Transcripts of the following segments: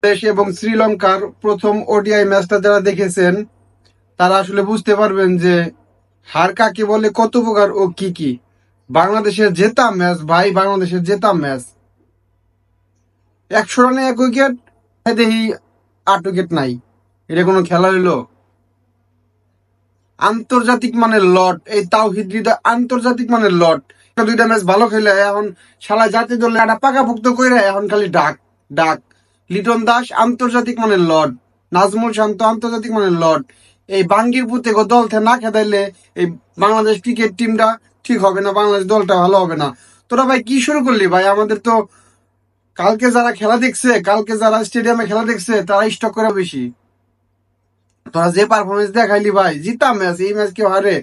দেশ এবং শ্রীলঙ্কার প্রথম ওডিআই ম্যাচটা যারা দেখেছেন তারা আসলে বুঝতে পারবেন যে হার কাকে বলে, কত প্রকার ও কি কি। বাংলাদেশের জেতা ম্যাচ ভাই, বাংলাদেশের জেতা ম্যাচ 100 রানে 1 উইকেট, দেখি 8 উইকেট নাই। এটা কোনো খেলা হইলো? আন্তর্জাতিক মানের লট, এই তাওহিদ হৃদয় আন্তর্জাতিক মানের লট। 2টা ম্যাচ ভালো খেলে এখন শালা জাতীয় দলে একটা পাকাপোক্ত করে এখন খালি ডাক ডাক। লিটন দাস আন্তর্জাতিক মানের লট, নাজমুল শান্ত আন্তর্জাতিক মানের লট। এই বাঙ্গির পুঁতে দল থেকে না খেদাইলে এই বাংলাদেশ ক্রিকেট টিমটা ঠিক হবে না, বাংলাদেশ দলটা ভালো হবে না। তোরা ভাই কি শুরু করলি ভাই? আমাদের তো কালকে যারা খেলা দেখছে, কালকে যারা স্টেডিয়ামে খেলা দেখছে তারা স্টক করে বেশি। তোরা যে পারফরমেন্স দেখাইলি ভাই, জিতা ম্যাচ, এই ম্যাচ কেউ হারে?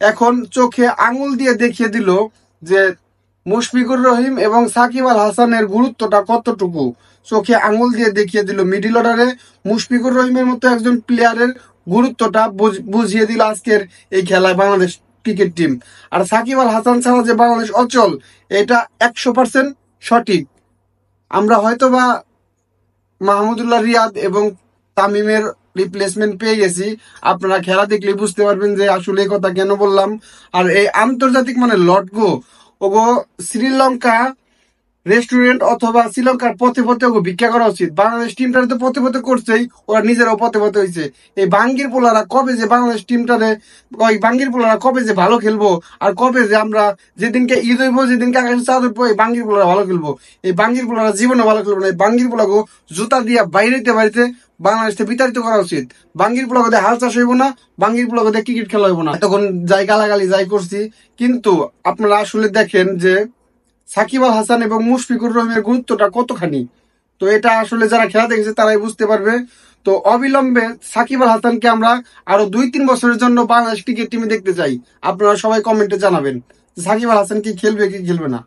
এখন চোখে আঙুল দিয়ে দেখিয়ে দিল যে মুশফিকুর রহিম এবং সাকিব আল হাসানের গুরুত্বটা কতটুকু। চোখে আঙুল দিয়ে দেখিয়ে দিল মিডিল অর্ডারে মুশফিকুর রহিমের মতো একজন প্লেয়ারের গুরুত্বটা বুঝিয়ে দিল আজকের এই খেলায় বাংলাদেশ ক্রিকেট টিম। আর সাকিব আল হাসান ছাড়া যে বাংলাদেশ অচল, এটা 100% সঠিক। আমরা হয়তোবা মাহমুদুল্লাহ রিয়াদ এবং তামিমের রিপ্লেসমেন্ট পেয়ে গেছি। আপনারা খেলা দেখলে বুঝতে পারবেন যে আসলে এই কথা কেন বললাম। আর এই আন্তর্জাতিক মানে লটগো ওগো শ্রীলঙ্কা রেস্টুরেন্ট অথবা শ্রীলঙ্কার পথে পথে ওগো ভিক্ষা করা উচিত। বাংলাদেশ টিমটারে তো পথে পথে করছেই, ওরা নিজেরাও পথে পথে হয়েছে। এই বাঙ্গির পোলারা কবে যে বাংলাদেশ টিমটারে, ওই বাঙ্গির পোলারা কবে যে ভালো খেলবো, আর কবে যে আমরা যেদিনকে ঈদ হইবো, যেদিনকে আকাশে চাঁদ উঠবো, এই বাঙ্গির পোলারা ভালো খেলবো। এই বাঙ্গির পোলারা জীবনে ভালো খেলবো না। এই বাঙ্গির পোলাগো জুতা দিয়া বাইরেতে বাইরেতে বাংলাদেশকে বিতাড়িত করা উচিত। বাঙ্গির পোলাগো দিয়ে হাল চাষ হইব না, বাঙ্গির পোলাগো দিয়ে ক্রিকেট খেলা হইব না। তখন যাই গালাগালি যাই করছি, কিন্তু আপনারা আসলে দেখেন যে সাকিব আল হাসান এবং মুশফিকুর রহিমের গুরুত্বটা কতখানি। তো এটা আসলে যারা খেলা দেখেছে তারাই বুঝতে পারবে। তো অবিলম্বে সাকিব আল হাসানকে আমরা আরো 2-3 বছরের জন্য বাংলাদেশ ক্রিকেট টিমে দেখতে চাই। আপনারা সবাই কমেন্টে জানাবেন সাকিব আল হাসান কি খেলবে কি খেলবে না।